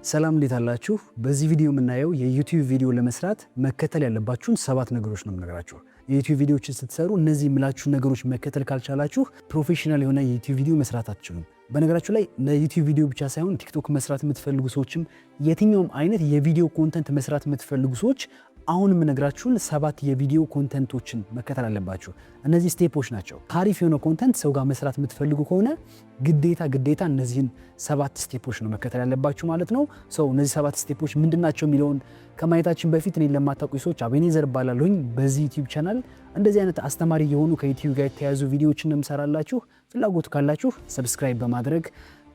ሰላም እንዴት አላችሁ? በዚህ ቪዲዮ የምናየው የዩቲዩብ ቪዲዮ ለመስራት መከተል ያለባችሁን 7 ነገሮች ነው የምነግራችሁ። የዩቲዩብ ቪዲዮዎችን ስትሰሩ እነዚህ የምላችሁ ነገሮች መከተል ካልቻላችሁ ፕሮፌሽናል የሆነ የዩቲዩብ ቪዲዮ መስራት አትችሉም። በነገራችሁ ላይ ለዩቲዩብ ቪዲዮ ብቻ ሳይሆን ቲክቶክ መስራት የምትፈልጉ ሰዎችም የትኛውም አይነት የቪዲዮ ኮንተንት መስራት የምትፈልጉ ሰዎች አሁን የምነግራችሁን 7 የቪዲዮ ኮንተንቶችን መከተል አለባችሁ። እነዚህ ስቴፖች ናቸው። አሪፍ የሆነ ኮንተንት ሰው ጋር መስራት የምትፈልጉ ከሆነ ግዴታ እነዚህን 7 ስቴፖች ነው መከተል ያለባችሁ ማለት ነው። እነዚህ 7 ስቴፖች ምንድናቸው የሚለውን ከማየታችን በፊት እኔን ለማታውቁ ሰዎች አቤኔዘር እባላለሁኝ። በዚህ ዩቲዩብ ቻናል እንደዚህ አይነት አስተማሪ የሆኑ ከዩቲዩብ ጋር የተያያዙ ቪዲዮዎችን እንሰራላችሁ። ፍላጎቱ ካላችሁ ሰብስክራይብ በማድረግ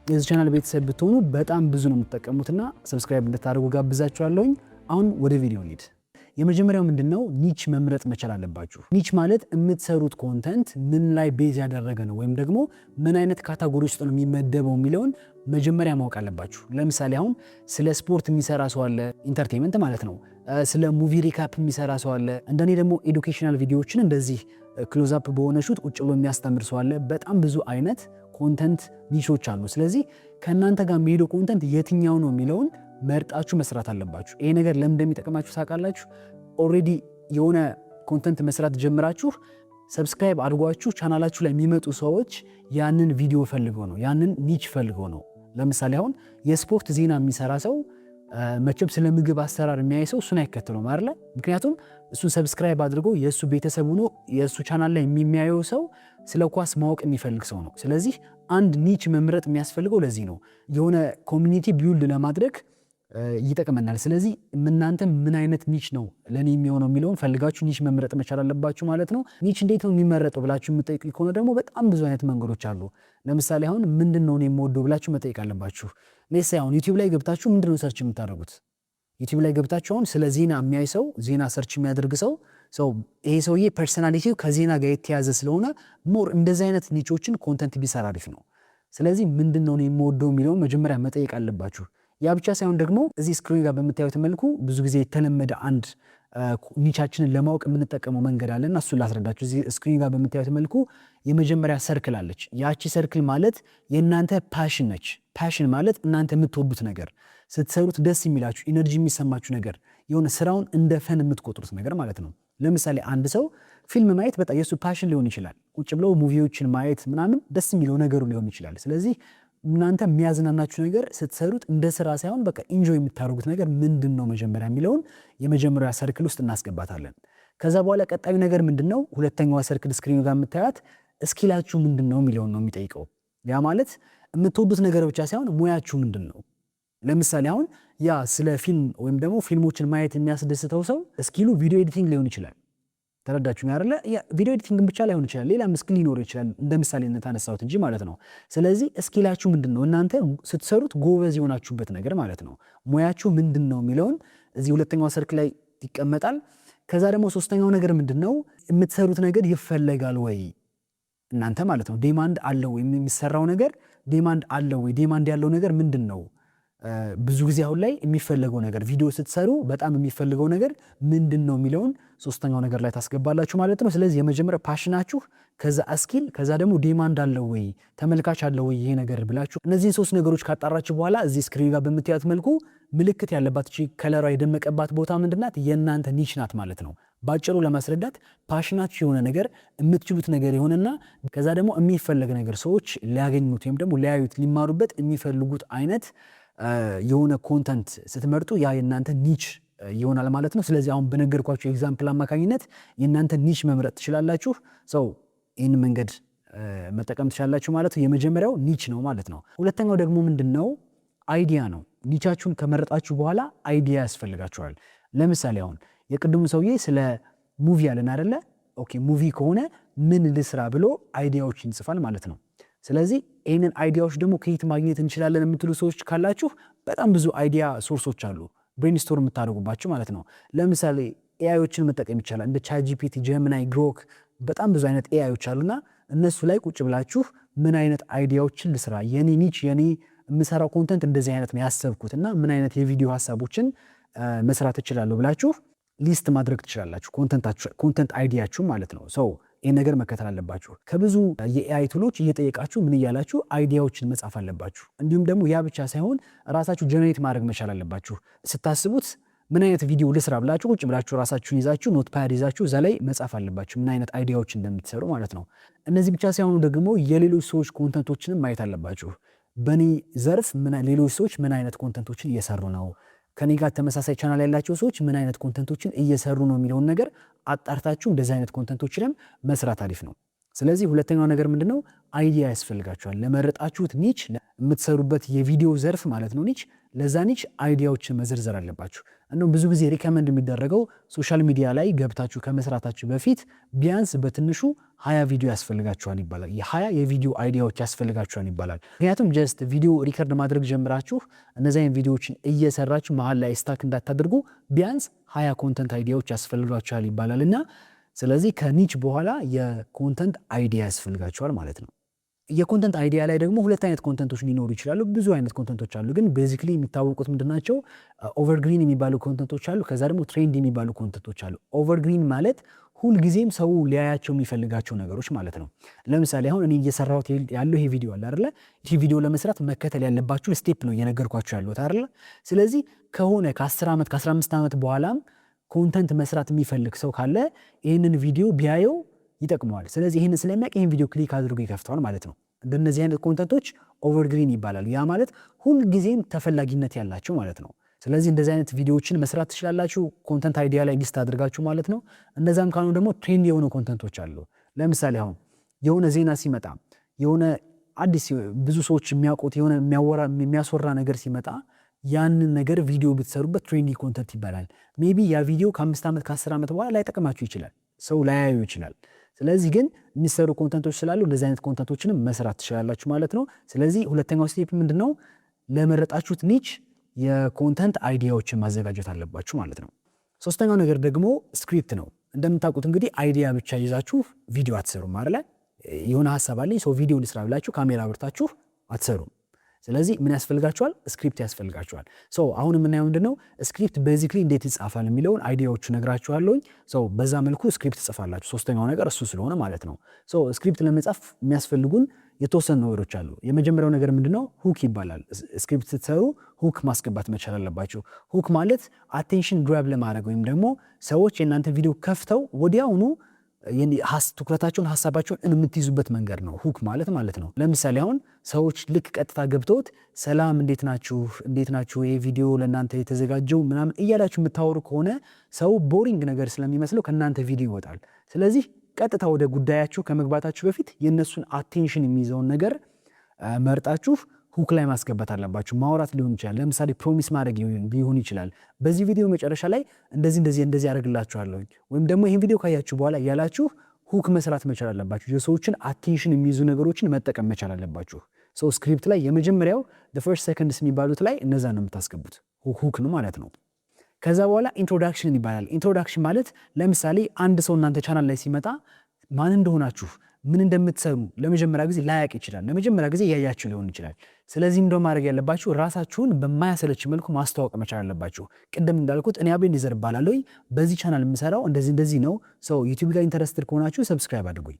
የዚህ ቻናል ቤተሰብ ብትሆኑ በጣም ብዙ ነው የምትጠቀሙትና ሰብስክራይብ እንድታደርጉ ጋብዛችኋለሁኝ። አሁን ወደ ቪዲዮ እንሂድ። የመጀመሪያው ምንድነው? ኒች መምረጥ መቻል አለባችሁ። ኒች ማለት የምትሰሩት ኮንተንት ምን ላይ ቤዝ ያደረገ ነው ወይም ደግሞ ምን አይነት ካታጎሪ ውስጥ ነው የሚመደበው የሚለውን መጀመሪያ ማወቅ አለባችሁ። ለምሳሌ አሁን ስለ ስፖርት የሚሰራ ሰው አለ፣ ኢንተርቴይንመንት ማለት ነው። ስለ ሙቪ ሪካፕ የሚሰራ ሰው አለ። እንደኔ ደግሞ ኤዱኬሽናል ቪዲዮዎችን እንደዚህ ክሎዝ አፕ በሆነ ሹት ቁጭ ብሎ የሚያስተምር ሰው አለ። በጣም ብዙ አይነት ኮንተንት ኒሾች አሉ። ስለዚህ ከእናንተ ጋር የሚሄደው ኮንተንት የትኛው ነው የሚለውን መርጣችሁ መስራት አለባችሁ። ይሄ ነገር ለምን እንደሚጠቅማችሁ ታውቃላችሁ? ኦልሬዲ የሆነ ኮንተንት መስራት ጀምራችሁ ሰብስክራይብ አድርጓችሁ ቻናላችሁ ላይ የሚመጡ ሰዎች ያንን ቪዲዮ ፈልገው ነው፣ ያንን ኒች ፈልገው ነው። ለምሳሌ አሁን የስፖርት ዜና የሚሰራ ሰው መቼም ስለ ምግብ አሰራር የሚያይ ሰው እሱን አይከተለውም አይደለ? ምክንያቱም እሱን ሰብስክራይብ አድርጎ የእሱ ቤተሰብ ሆኖ የእሱ ቻናል ላይ የሚያየው ሰው ስለ ኳስ ማወቅ የሚፈልግ ሰው ነው። ስለዚህ አንድ ኒች መምረጥ የሚያስፈልገው ለዚህ ነው። የሆነ ኮሚኒቲ ቢውልድ ለማድረግ ይጠቅመናል። ስለዚህ እናንተ ምን አይነት ኒች ነው ለኔ የሚሆነው የሚለውን ፈልጋችሁ ኒች መምረጥ መቻል አለባችሁ ማለት ነው። ኒች እንዴት ነው የሚመረጠው ብላችሁ የምትጠይቁ ከሆነ ደግሞ በጣም ብዙ አይነት መንገዶች አሉ። ለምሳሌ አሁን ምንድነው እኔ የምወደው ብላችሁ መጠየቅ አለባችሁ። ሌሳ አሁን ዩቲዩብ ላይ ገብታችሁ ምንድነው ሰርች የምታደርጉት? ዩቲዩብ ላይ ገብታችሁ አሁን ስለ ዜና የሚያይ ሰው፣ ዜና ሰርች የሚያደርግ ሰው ይሄ ሰውዬ ፐርሰናሊቲው ከዜና ጋር የተያዘ ስለሆነ ሞር እንደዚህ አይነት ኒቾችን ኮንተንት ቢሰራ አሪፍ ነው። ስለዚህ ምንድነው እኔ የምወደው የሚለውን መጀመሪያ መጠየቅ አለባችሁ። ያ ብቻ ሳይሆን ደግሞ እዚህ ስክሪን ጋር በምታዩት መልኩ ብዙ ጊዜ የተለመደ አንድ ኒቻችንን ለማወቅ የምንጠቀመው መንገድ አለና እሱን ላስረዳችሁ። እዚህ ስክሪን ጋር በምታዩት መልኩ የመጀመሪያ ሰርክል አለች። ያቺ ሰርክል ማለት የእናንተ ፓሽን ነች። ፓሽን ማለት እናንተ የምትወዱት ነገር፣ ስትሰሩት ደስ የሚላችሁ ኢነርጂ የሚሰማችሁ ነገር፣ የሆነ ስራውን እንደ ፈን የምትቆጥሩት ነገር ማለት ነው። ለምሳሌ አንድ ሰው ፊልም ማየት በጣም የእሱ ፓሽን ሊሆን ይችላል። ቁጭ ብለው ሙቪዎችን ማየት ምናምን ደስ የሚለው ነገሩ ሊሆን ይችላል። ስለዚህ እናንተ የሚያዝናናችሁ ነገር ስትሰሩት እንደ ስራ ሳይሆን በቃ ኢንጆይ የምታደርጉት ነገር ምንድን ነው መጀመሪያ የሚለውን የመጀመሪያ ሰርክል ውስጥ እናስገባታለን። ከዛ በኋላ ቀጣዩ ነገር ምንድን ነው? ሁለተኛዋ ሰርክል ስክሪኑ ጋር የምታያት እስኪላችሁ ምንድን ነው የሚለውን ነው የሚጠይቀው። ያ ማለት የምትወዱት ነገር ብቻ ሳይሆን ሙያችሁ ምንድን ነው። ለምሳሌ አሁን ያ ስለ ፊልም ወይም ደግሞ ፊልሞችን ማየት የሚያስደስተው ሰው እስኪሉ ቪዲዮ ኤዲቲንግ ሊሆን ይችላል። ተረዳችሁኝ አይደለ? ቪዲዮ ኤዲቲንግ ብቻ ላይሆን ይችላል፣ ሌላም ስኪል ሊኖር ይችላል። እንደ ምሳሌነት አነሳሁት እንጂ ማለት ነው። ስለዚህ እስኪላችሁ ምንድነው? እናንተ ስትሰሩት ጎበዝ የሆናችሁበት ነገር ማለት ነው። ሙያችሁ ምንድነው የሚለውን እዚህ ሁለተኛው ሰርክ ላይ ይቀመጣል። ከዛ ደግሞ ሶስተኛው ነገር ምንድነው? የምትሰሩት ነገር ይፈለጋል ወይ እናንተ ማለት ነው። ዲማንድ አለው ወይ? የሚሰራው ነገር ዲማንድ አለው ወይ? ዲማንድ ያለው ነገር ምንድነው? ብዙ ጊዜ አሁን ላይ የሚፈለገው ነገር ቪዲዮ ስትሰሩ በጣም የሚፈልገው ነገር ምንድነው የሚለውን ሶስተኛው ነገር ላይ ታስገባላችሁ ማለት ነው። ስለዚህ የመጀመሪያ ፓሽናችሁ፣ ከዛ እስኪል፣ ከዛ ደግሞ ዲማንድ አለው ወይ፣ ተመልካች አለው ወይ ይሄ ነገር ብላችሁ እነዚህን 3 ነገሮች ካጣራችሁ በኋላ እዚህ ስክሪን ጋር በምታዩት መልኩ ምልክት ያለባት እቺ ከለሯ የደመቀባት ቦታ ምንድናት? የእናንተ ኒች ናት ማለት ነው። ባጭሩ ለማስረዳት ፓሽናችሁ የሆነ ነገር የምትችሉት ነገር የሆነና ከዛ ደግሞ የሚፈለግ ነገር ሰዎች ሊያገኙት ወይም ደግሞ ሊያዩት ሊማሩበት የሚፈልጉት አይነት የሆነ ኮንተንት ስትመርጡ ያ የእናንተ ኒች ይሆናል ማለት ነው። ስለዚህ አሁን በነገርኳችሁ ኤግዛምፕል አማካኝነት የእናንተ ኒች መምረጥ ትችላላችሁ። ይህን መንገድ መጠቀም ትችላላችሁ ማለት ነው። የመጀመሪያው ኒች ነው ማለት ነው። ሁለተኛው ደግሞ ምንድን ነው? አይዲያ ነው። ኒቻችሁን ከመረጣችሁ በኋላ አይዲያ ያስፈልጋችኋል። ለምሳሌ አሁን የቅድሙ ሰውዬ ስለ ሙቪ ያለን አይደለ? ኦኬ ሙቪ ከሆነ ምን ልስራ ብሎ አይዲያዎችን ይጽፋል ማለት ነው። ስለዚህ ይህንን አይዲያዎች ደግሞ ከየት ማግኘት እንችላለን የምትሉ ሰዎች ካላችሁ በጣም ብዙ አይዲያ ሶርሶች አሉ፣ ብሬንስቶርም የምታደርጉባቸው ማለት ነው። ለምሳሌ ኤአዮችን መጠቀም ይቻላል። እንደ ቻትጂፒቲ፣ ጀሚናይ፣ ግሮክ በጣም ብዙ አይነት ኤአዮች አሉና እነሱ ላይ ቁጭ ብላችሁ ምን አይነት አይዲያዎችን ልስራ፣ የኔ ኒች፣ የኔ የምሰራው ኮንተንት እንደዚህ አይነት ነው ያሰብኩት እና ምን አይነት የቪዲዮ ሀሳቦችን መስራት እችላለሁ ብላችሁ ሊስት ማድረግ ትችላላችሁ፣ ኮንተንት አይዲያችሁ ማለት ነው። ይሄን ነገር መከተል አለባችሁ። ከብዙ የኤአይ ቱሎች እየጠየቃችሁ ምን እያላችሁ አይዲያዎችን መጻፍ አለባችሁ። እንዲሁም ደግሞ ያ ብቻ ሳይሆን ራሳችሁ ጀነሬት ማድረግ መቻል አለባችሁ። ስታስቡት ምን አይነት ቪዲዮ ልስራ ብላችሁ ቁጭ ብላችሁ ራሳችሁን ይዛችሁ ኖትፓድ ይዛችሁ እዛ ላይ መጻፍ አለባችሁ፣ ምን አይነት አይዲያዎች እንደምትሰሩ ማለት ነው። እነዚህ ብቻ ሳይሆኑ ደግሞ የሌሎች ሰዎች ኮንተንቶችንም ማየት አለባችሁ። በእኔ ዘርፍ ሌሎች ሰዎች ምን አይነት ኮንተንቶችን እየሰሩ ነው፣ ከኔ ጋር ተመሳሳይ ቻናል ያላቸው ሰዎች ምን አይነት ኮንተንቶችን እየሰሩ ነው የሚለውን ነገር አጣርታችሁ እንደዚህ አይነት ኮንተንቶችንም መስራት አሪፍ ነው። ስለዚህ ሁለተኛው ነገር ምንድነው? አይዲያ ያስፈልጋችኋል። ለመረጣችሁት ኒች፣ የምትሰሩበት የቪዲዮ ዘርፍ ማለት ነው ኒች፣ ለዛ ኒች አይዲያዎችን መዘርዘር አለባችሁ። እንደውም ብዙ ጊዜ ሪከመንድ የሚደረገው ሶሻል ሚዲያ ላይ ገብታችሁ ከመስራታችሁ በፊት ቢያንስ በትንሹ 20 ቪዲዮ ያስፈልጋችኋል ይባላል። የ20 የቪዲዮ አይዲያዎች ያስፈልጋችኋል ይባላል። ምክንያቱም ጀስት ቪዲዮ ሪከርድ ማድረግ ጀምራችሁ እነዚያን ቪዲዮዎችን እየሰራችሁ መሀል ላይ ስታክ እንዳታደርጉ ቢያንስ 20 ኮንተንት አይዲያዎች ያስፈልጋችኋል ይባላል እና ስለዚህ ከኒች በኋላ የኮንተንት አይዲያ ያስፈልጋችኋል ማለት ነው። የኮንተንት አይዲያ ላይ ደግሞ ሁለት አይነት ኮንተንቶች ሊኖሩ ይችላሉ። ብዙ አይነት ኮንተንቶች አሉ፣ ግን ቤዚክሊ የሚታወቁት ምንድናቸው? ኦቨርግሪን የሚባሉ ኮንተንቶች አሉ። ከዛ ደግሞ ትሬንድ የሚባሉ ኮንተንቶች አሉ። ኦቨርግሪን ማለት ሁልጊዜም ሰው ሊያያቸው የሚፈልጋቸው ነገሮች ማለት ነው። ለምሳሌ አሁን እኔ እየሰራሁት ያለው ይሄ ቪዲዮ አለ አይደለ? ይህ ቪዲዮ ለመስራት መከተል ያለባችሁ ስቴፕ ነው እየነገርኳችሁ ያለሁት አይደለ? ስለዚህ ከሆነ ከ10 ዓመት ከ15 ዓመት በኋላም ኮንተንት መስራት የሚፈልግ ሰው ካለ ይህንን ቪዲዮ ቢያየው ይጠቅመዋል። ስለዚህ ይህንን ስለሚያውቅ ይህን ቪዲዮ ክሊክ አድርጎ ይከፍተዋል ማለት ነው። እንደነዚህ አይነት ኮንተንቶች ኦቨርግሪን ይባላሉ። ያ ማለት ሁልጊዜም ተፈላጊነት ያላቸው ማለት ነው። ስለዚህ እንደዚህ አይነት ቪዲዮዎችን መስራት ትችላላችሁ፣ ኮንተንት አይዲያ ላይ ሊስት አድርጋችሁ ማለት ነው። እነዛም ካልሆኑ ደግሞ ትሬንድ የሆኑ ኮንተንቶች አሉ። ለምሳሌ አሁን የሆነ ዜና ሲመጣ፣ የሆነ አዲስ ብዙ ሰዎች የሚያውቁት የሆነ የሚያስወራ ነገር ሲመጣ ያንን ነገር ቪዲዮ ብትሰሩበት ትሬንዲ ኮንተንት ይባላል። ሜቢ ያ ቪዲዮ ከ5 ዓመት ከ10 ዓመት በኋላ ላይጠቅማችሁ ይችላል፣ ሰው ላያዩ ይችላል። ስለዚህ ግን የሚሰሩ ኮንተንቶች ስላሉ እንደዚህ አይነት ኮንተንቶችንም መስራት ትችላላችሁ ማለት ነው። ስለዚህ ሁለተኛው ስቴፕ ምንድነው? ለመረጣችሁት ኒች የኮንተንት አይዲያዎችን ማዘጋጀት አለባችሁ ማለት ነው። ሶስተኛው ነገር ደግሞ ስክሪፕት ነው። እንደምታውቁት እንግዲህ አይዲያ ብቻ ይዛችሁ ቪዲዮ አትሰሩም አይደል? የሆነ ሐሳብ አለኝ ሰው ቪዲዮ ልስራ ብላችሁ ካሜራ አብርታችሁ አትሰሩም። ስለዚህ ምን ያስፈልጋችኋል? ስክሪፕት ያስፈልጋችኋል። አሁን የምናየው ምንድነው? ስክሪፕት ቤዚክሊ እንዴት ይጻፋል የሚለውን አይዲያዎቹ ነግራችኋለሁኝ። በዛ መልኩ ስክሪፕት ጽፋላችሁ። ሶስተኛው ነገር እሱ ስለሆነ ማለት ነው። ስክሪፕት ለመጻፍ የሚያስፈልጉን የተወሰኑ ነገሮች አሉ። የመጀመሪያው ነገር ምንድነው? ሁክ ይባላል። ስክሪፕት ስትሰሩ ሁክ ማስገባት መቻል አለባችሁ። ሁክ ማለት አቴንሽን ግራብ ለማድረግ ወይም ደግሞ ሰዎች የእናንተ ቪዲዮ ከፍተው ወዲያውኑ ትኩረታቸውን ሀሳባቸውን የምትይዙበት መንገድ ነው ሁክ ማለት ነው። ለምሳሌ አሁን ሰዎች ልክ ቀጥታ ገብተውት ሰላም እንዴት ናችሁ ይሄ ቪዲዮ ለእናንተ የተዘጋጀው ምናምን እያላችሁ የምታወሩ ከሆነ ሰው ቦሪንግ ነገር ስለሚመስለው ከእናንተ ቪዲዮ ይወጣል። ስለዚህ ቀጥታ ወደ ጉዳያችሁ ከመግባታችሁ በፊት የእነሱን አቴንሽን የሚይዘውን ነገር መርጣችሁ ሁክ ላይ ማስገባት አለባችሁ። ማውራት ሊሆን ይችላል። ለምሳሌ ፕሮሚስ ማድረግ ሊሆን ይችላል። በዚህ ቪዲዮ መጨረሻ ላይ እንደዚህ ያደርግላችኋለሁ ወይም ደግሞ ይህን ቪዲዮ ካያችሁ በኋላ ያላችሁ ሁክ መስራት መቻል አለባችሁ። የሰዎችን አቴንሽን የሚይዙ ነገሮችን መጠቀም መቻል አለባችሁ። ስክሪፕት ላይ የመጀመሪያው the first seconds የሚባሉት ላይ እነዛ ነው የምታስገቡት። ሁክ ነው ማለት ነው። ከዛ በኋላ ኢንትሮዳክሽን ይባላል። ኢንትሮዳክሽን ማለት ለምሳሌ አንድ ሰው እናንተ ቻናል ላይ ሲመጣ ማን እንደሆናችሁ ምን እንደምትሰሩ ለመጀመሪያ ጊዜ ላያቅ ይችላል። ለመጀመሪያ ጊዜ ያያችሁ ሊሆን ይችላል። ስለዚህ እንደው ማድረግ ያለባችሁ ራሳችሁን በማያሰለች መልኩ ማስተዋወቅ መቻል አለባችሁ። ቅድም እንዳልኩት እኔ አቤኔዘር እባላለሁ። በዚህ ቻናል የምሰራው እንደዚህ ነው። ዩቲዩብ ላይ ኢንተረስትድ ከሆናችሁ ሰብስክራይብ አድርጉኝ።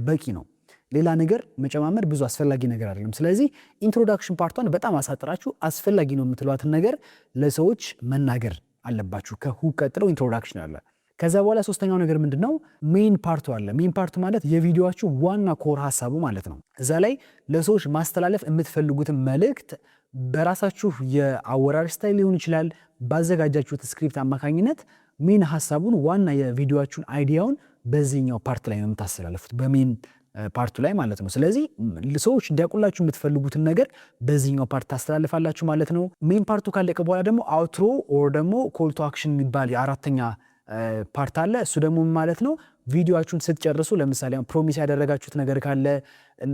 በቂ ነው። ሌላ ነገር መጨማመር ብዙ አስፈላጊ ነገር አይደለም። ስለዚህ ኢንትሮዳክሽን ፓርቷን በጣም አሳጥራችሁ አስፈላጊ ነው የምትሏትን ነገር ለሰዎች መናገር አለባችሁ። ከሁክ ቀጥለው ኢንትሮዳክሽን አለ። ከዛ በኋላ ሶስተኛው ነገር ምንድነው? ሜን ፓርቱ አለ። ሜን ፓርቱ ማለት የቪዲዮአችሁ ዋና ኮር ሐሳቡ ማለት ነው። እዛ ላይ ለሰዎች ማስተላለፍ የምትፈልጉትን መልእክት በራሳችሁ የአወራር ስታይል ሊሆን ይችላል፣ ባዘጋጃችሁት ስክሪፕት አማካኝነት ሜን ሐሳቡን ዋና የቪዲዮአችሁን አይዲያውን በዚህኛው ፓርት ላይ ነው የምታስተላለፉት፣ በሜን ፓርቱ ላይ ማለት ነው። ስለዚህ ሰዎች እንዲያውቁላችሁ የምትፈልጉትን ነገር በዚህኛው ፓርት ታስተላልፋላችሁ ማለት ነው። ሜን ፓርቱ ካለቀ በኋላ ደግሞ አውትሮ ኦር ደግሞ ኮል ቱ አክሽን የሚባል የአራተኛ ፓርት አለ። እሱ ደግሞ ማለት ነው ቪዲዮአችሁን ስትጨርሱ ለምሳሌ ፕሮሚስ ያደረጋችሁት ነገር ካለ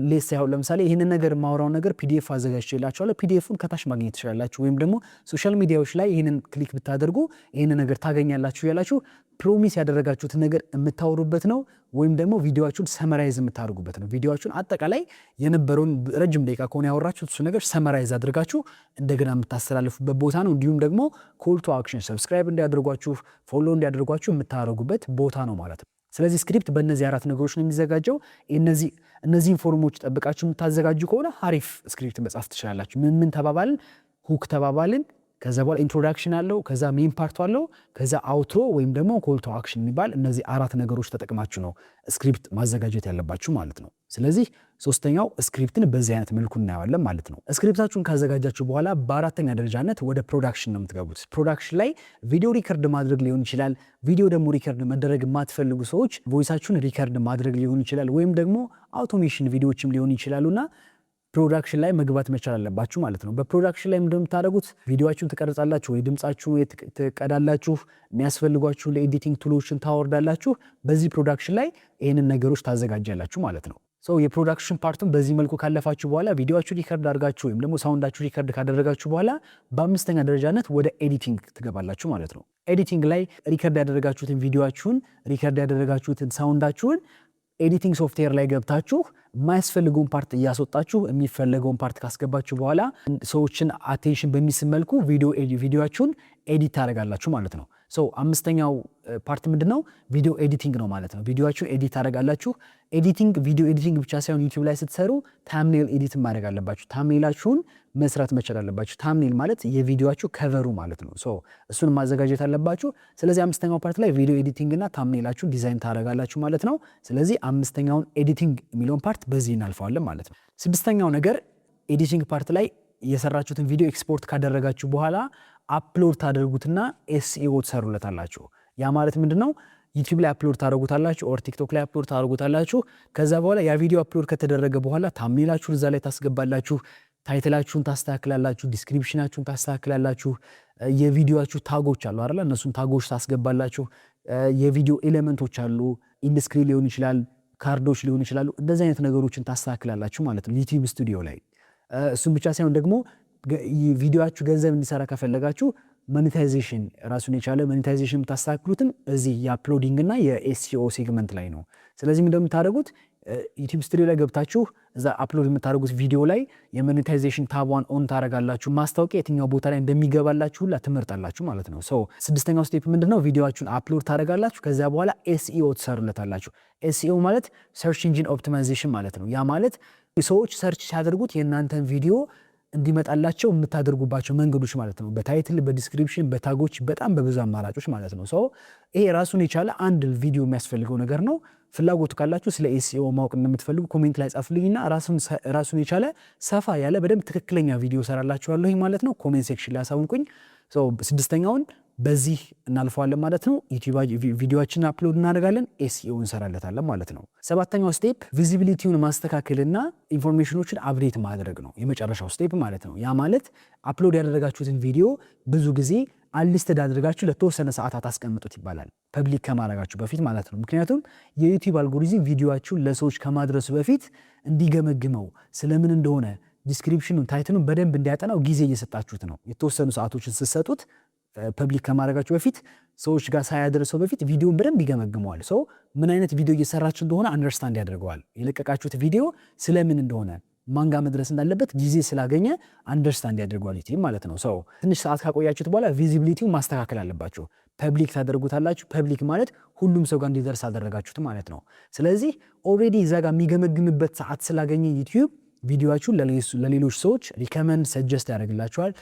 ሌስ ያው ለምሳሌ ይህንን ነገር ማውራው ነገር ፒዲኤፍ አዘጋጅቼላችኋለሁ። ፒዲኤፉን ከታች ማግኘት ትችላላችሁ፣ ወይም ደግሞ ሶሻል ሚዲያዎች ላይ ይህንን ክሊክ ብታደርጉ ይህንን ነገር ታገኛላችሁ ያላችሁ ፕሮሚስ ያደረጋችሁትን ነገር የምታወሩበት ነው። ወይም ደግሞ ቪዲዮአችሁን ሰመራይዝ የምታደርጉበት ነው። ቪዲዮአችሁን አጠቃላይ የነበረውን ረጅም ደቂቃ ከሆነ ያወራችሁት እሱ ነገር ሰመራይዝ አድርጋችሁ እንደገና የምታስተላልፉበት ቦታ ነው። እንዲሁም ደግሞ ኮል ቱ አክሽን ሰብስክራይብ እንዲያደርጓችሁ ፎሎ እንዲያደርጓችሁ የምታደርጉበት ቦታ ነው ማለት ነው። ስለዚህ ስክሪፕት በእነዚህ አራት ነገሮች ነው የሚዘጋጀው። እነዚህን ፎርሞች ጠብቃችሁ የምታዘጋጁ ከሆነ አሪፍ ስክሪፕት መጻፍ ትችላላችሁ። ምን ተባባልን? ሁክ ተባባልን። ከዛ በኋላ ኢንትሮዳክሽን አለው፣ ከዛ ሜን ፓርቱ አለው፣ ከዛ አውትሮ ወይም ደግሞ ኮል ቱ አክሽን የሚባል እነዚህ አራት ነገሮች ተጠቅማችሁ ነው ስክሪፕት ማዘጋጀት ያለባችሁ ማለት ነው። ስለዚህ ሶስተኛው ስክሪፕትን በዚህ አይነት መልኩ እናየዋለን ማለት ነው። ስክሪፕታችሁን ካዘጋጃችሁ በኋላ በአራተኛ ደረጃነት ወደ ፕሮዳክሽን ነው የምትገቡት። ፕሮዳክሽን ላይ ቪዲዮ ሪከርድ ማድረግ ሊሆን ይችላል። ቪዲዮ ደግሞ ሪከርድ መደረግ የማትፈልጉ ሰዎች ቮይሳችሁን ሪከርድ ማድረግ ሊሆን ይችላል፣ ወይም ደግሞ አውቶሜሽን ቪዲዮዎችም ሊሆን ይችላሉና ፕሮዳክሽን ላይ መግባት መቻል አለባችሁ ማለት ነው። በፕሮዳክሽን ላይ እንደምታደርጉት ቪዲዮአችሁን ትቀርጻላችሁ ወይ ድምጻችሁን ትቀዳላችሁ፣ የሚያስፈልጓችሁ ለኤዲቲንግ ቱሎችን ታወርዳላችሁ። በዚህ ፕሮዳክሽን ላይ ይህንን ነገሮች ታዘጋጃላችሁ ማለት ነው። የፕሮዳክሽን ፓርቱን በዚህ መልኩ ካለፋችሁ በኋላ ቪዲዮአችሁ ሪከርድ አድርጋችሁ ወይም ደግሞ ሳውንዳችሁ ሪከርድ ካደረጋችሁ በኋላ በአምስተኛ ደረጃነት ወደ ኤዲቲንግ ትገባላችሁ ማለት ነው። ኤዲቲንግ ላይ ሪከርድ ያደረጋችሁትን ቪዲዮአችሁን ሪከርድ ያደረጋችሁትን ሳውንዳችሁን ኤዲቲንግ ሶፍትዌር ላይ ገብታችሁ የማያስፈልገውን ፓርት እያስወጣችሁ የሚፈለገውን ፓርት ካስገባችሁ በኋላ ሰዎችን አቴንሽን በሚስብ መልኩ ቪዲዮአችሁን ኤዲት ታደርጋላችሁ ማለት ነው። አምስተኛው ፓርት ምንድነው? ቪዲዮ ኤዲቲንግ ነው ማለት ነው። ቪዲዮአችሁን ኤዲት ታደርጋላችሁ። ቪዲዮ ኤዲቲንግ ብቻ ሳይሆን ዩቲዩብ ላይ ስትሰሩ ታምኔል ኤዲት ማድረግ አለባችሁ። ታምኔላችሁን መስራት መቻል አለባችሁ። ታምኔል ማለት የቪዲዮአችሁ ከቨሩ ማለት ነው። እሱን ማዘጋጀት አለባችሁ። ስለዚህ አምስተኛው ፓርት ላይ ቪዲዮ ኤዲቲንግ እና ታምኔላችሁን ዲዛይን ታደርጋላችሁ ማለት ነው። ስለዚህ አምስተኛውን ኤዲቲንግ የሚለውን ፓርት በዚህ እናልፈዋለን ማለት ነው። ስድስተኛው ነገር ኤዲቲንግ ፓርት ላይ የሰራችሁትን ቪዲዮ ኤክስፖርት ካደረጋችሁ በኋላ አፕሎድ ታደርጉትና ኤስኢኦ ትሰሩለታላችሁ። ያ ማለት ምንድነው? ዩቲዩብ ላይ አፕሎድ ታደርጉታላችሁ ኦር ቲክቶክ ላይ አፕሎድ ታደርጉታላችሁ። ከዛ በኋላ ያ ቪዲዮ አፕሎድ ከተደረገ በኋላ ታምኔላችሁን እዛ ላይ ታስገባላችሁ፣ ታይትላችሁን ታስተካክላላችሁ፣ ዲስክሪፕሽናችሁን ታስተካክላላችሁ። የቪዲዮአችሁ ታጎች አሉ አይደል? እነሱን ታጎች ታስገባላችሁ። የቪዲዮ ኤሌመንቶች አሉ፣ ኢንስክሪን ሊሆን ይችላል፣ ካርዶች ሊሆን ይችላሉ። እንደዚህ አይነት ነገሮችን ታስተካክላላችሁ ማለት ነው ዩቲዩብ ስቱዲዮ ላይ። እሱም ብቻ ሳይሆን ደግሞ ቪዲዮአችሁ ገንዘብ እንዲሰራ ከፈለጋችሁ ሞኔታይዜሽን ራሱን የቻለ ሞኔታይዜሽን የምታስተካክሉትም እዚህ የአፕሎዲንግ እና የኤስኢኦ ሴግመንት ላይ ነው። ስለዚህ እንደምታደርጉት ዩቲዩብ ስቱዲዮ ላይ ገብታችሁ እዛ አፕሎድ የምታደርጉት ቪዲዮ ላይ የሞኔታይዜሽን ታቧን ኦን ታደርጋላችሁ። ማስታወቂያ የትኛው ቦታ ላይ እንደሚገባላችሁ ሁላ ትመርጣላችሁ ማለት ነው። ስድስተኛው ስቴፕ ምንድነው? ቪዲዮአችሁን አፕሎድ ታደርጋላችሁ። ከዚያ በኋላ ኤስኢኦ ትሰሩለታላችሁ። ኤስኢኦ ማለት ሰርች ኢንጂን ኦፕቲማይዜሽን ማለት ነው። ያ ማለት ሰዎች ሰርች ሲያደርጉት የእናንተን ቪዲዮ እንዲመጣላቸው የምታደርጉባቸው መንገዶች ማለት ነው። በታይትል፣ በዲስክሪፕሽን፣ በታጎች በጣም በብዙ አማራጮች ማለት ነው። ይሄ ራሱን የቻለ አንድ ቪዲዮ የሚያስፈልገው ነገር ነው። ፍላጎቱ ካላችሁ ስለ ኤስኢኦ ማወቅ እንደምትፈልጉ ኮሜንት ላይ ጻፉልኝና ራሱን የቻለ ሰፋ ያለ በደንብ ትክክለኛ ቪዲዮ ሰራላችኋለሁ ማለት ነው። ኮሜንት ሴክሽን ላይ አሳውቁኝ። ስድስተኛውን በዚህ እናልፈዋለን ማለት ነው። ቪዲዮአችንን አፕሎድ እናደርጋለን፣ ኤስኢኦ እንሰራለታለን ማለት ነው። ሰባተኛው ስቴፕ ቪዚቢሊቲውን ማስተካከልና ኢንፎርሜሽኖችን አፕዴት ማድረግ ነው፣ የመጨረሻው ስቴፕ ማለት ነው። ያ ማለት አፕሎድ ያደረጋችሁትን ቪዲዮ ብዙ ጊዜ አንሊስትድ አድርጋችሁ ለተወሰነ ሰዓታት አስቀምጡት ይባላል፣ ፐብሊክ ከማድረጋችሁ በፊት ማለት ነው። ምክንያቱም የዩቲዩብ አልጎሪዝም ቪዲዮአችሁን ለሰዎች ከማድረሱ በፊት እንዲገመግመው ስለምን እንደሆነ ዲስክሪፕሽኑን፣ ታይትሉን በደንብ እንዲያጠናው ጊዜ እየሰጣችሁት ነው። የተወሰኑ ሰዓቶችን ስትሰጡት ፐብሊክ ከማድረጋችሁ በፊት ሰዎች ጋር ሳያደርሰው በፊት ቪዲዮን በደንብ ይገመግመዋል። ምን አይነት ቪዲዮ እየሰራችሁ እንደሆነ አንደርስታንድ ያደርገዋል። የለቀቃችሁት ቪዲዮ ስለምን እንደሆነ ማን ጋር መድረስ እንዳለበት ጊዜ ስላገኘ አንደርስታንድ ያደርገዋል ዩቲዩብ ማለት ነው። ትንሽ ሰዓት ካቆያችሁት በኋላ ቪዚቢሊቲውን ማስተካከል አለባችሁ። ፐብሊክ ታደርጉታላችሁ። ፐብሊክ ማለት ሁሉም ሰው ጋር እንዲደርስ አደረጋችሁት ማለት ነው። ስለዚህ ኦልሬዲ እዛ ጋር የሚገመግምበት ሰዓት ስላገኘ ዩቲዩብ ቪዲዮአችሁን ለሌሎች ሰዎች ሪከመንድ ሰጀስት ያደርግላችኋል።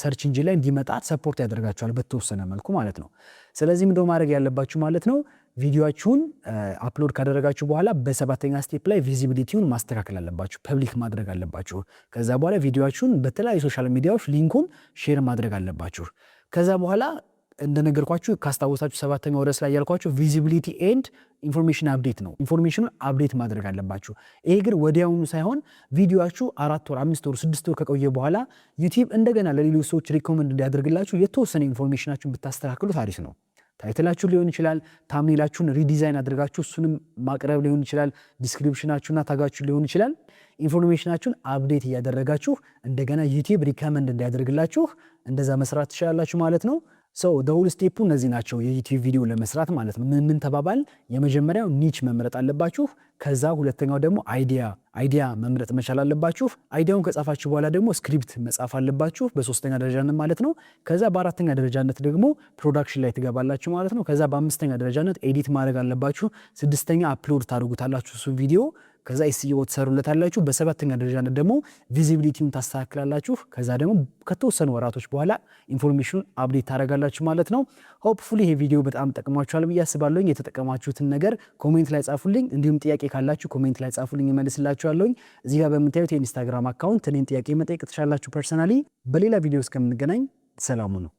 ሰርች ኢንጂን ላይ እንዲመጣ ሰፖርት ያደርጋችኋል በተወሰነ መልኩ ማለት ነው። ስለዚህ ምንድነው ማድረግ ያለባችሁ ማለት ነው? ቪዲዮአችሁን አፕሎድ ካደረጋችሁ በኋላ በሰባተኛ ስቴፕ ላይ ቪዚቢሊቲውን ማስተካከል አለባችሁ፣ ፐብሊክ ማድረግ አለባችሁ። ከዛ በኋላ ቪዲዮአችሁን በተለያዩ ሶሻል ሚዲያዎች ሊንኩን ሼር ማድረግ አለባችሁ። ከዛ በኋላ እንደነገርኳችሁ ካስታወሳችሁ ሰባተኛው ርዕስ ላይ ያልኳችሁ ቪዚቢሊቲ ኤንድ ኢንፎርሜሽን አፕዴት ነው። ኢንፎርሜሽኑን አፕዴት ማድረግ አለባችሁ። ይሄ ግን ወዲያውኑ ሳይሆን ቪዲዮአችሁ 4 ወር፣ 5 ወር፣ 6 ወር ከቆየ በኋላ ዩቲዩብ እንደገና ለሌሎች ሰዎች ሪኮመንድ እንዲያደርግላችሁ የተወሰነ ኢንፎርሜሽናችሁን ብታስተካክሉት አሪፍ ነው። ታይትላችሁ ሊሆን ይችላል፣ ታምኔላችሁን ሪዲዛይን አድርጋችሁ እሱንም ማቅረብ ሊሆን ይችላል፣ ዲስክሪፕሽናችሁና ታጋችሁ ሊሆን ይችላል። ኢንፎርሜሽናችሁን አፕዴት እያደረጋችሁ እንደገና ዩቲዩብ ሪከመንድ እንዲያደርግላችሁ እንደዛ መስራት ትችላላችሁ ማለት ነው። ሶ ዘ ሆል ስቴፑ እነዚህ ናቸው የዩቲዩብ ቪዲዮ ለመስራት ማለት ነው። ምን ተባባል? የመጀመሪያው ኒች መምረጥ አለባችሁ። ከዛ ሁለተኛው ደግሞ አይዲያ መምረጥ መቻል አለባችሁ። አይዲያውን ከጻፋችሁ በኋላ ደግሞ ስክሪፕት መጻፍ አለባችሁ በሶስተኛ ደረጃነት ማለት ነው። ከዛ በአራተኛ ደረጃነት ደግሞ ፕሮዳክሽን ላይ ትገባላችሁ ማለት ነው። ከዛ በአምስተኛ ደረጃነት ኤዲት ማድረግ አለባችሁ። ስድስተኛ አፕሎድ ታደርጉታላችሁ እሱ ቪዲዮ። ከዛ ኤስኢኦ ትሰሩለታላችሁ። በሰባተኛ ደረጃነት ደግሞ ቪዚቢሊቲውን ታስተካክላላችሁ። ከዛ ደግሞ ከተወሰኑ ወራቶች በኋላ ኢንፎርሜሽኑን አፕዴት ታደርጋላችሁ ማለት ነው። ሆፕፉሊ ይሄ ቪዲዮ በጣም ጠቅሟችኋል ብዬ አስባለሁ። የተጠቀማችሁትን ነገር ኮሜንት ላይ ጻፉልኝ። እንዲሁም ጥያቄ ካላችሁ ኮሜንት ላይ ጻፉልኝ፣ እመልስላችኋለሁ። እዚህ ጋር በምታዩት የኢንስታግራም አካውንት እኔን ጥያቄ መጠየቅ ትችላላችሁ ፐርሰናሊ። በሌላ ቪዲዮ እስከምንገናኝ ሰላሙ ነው።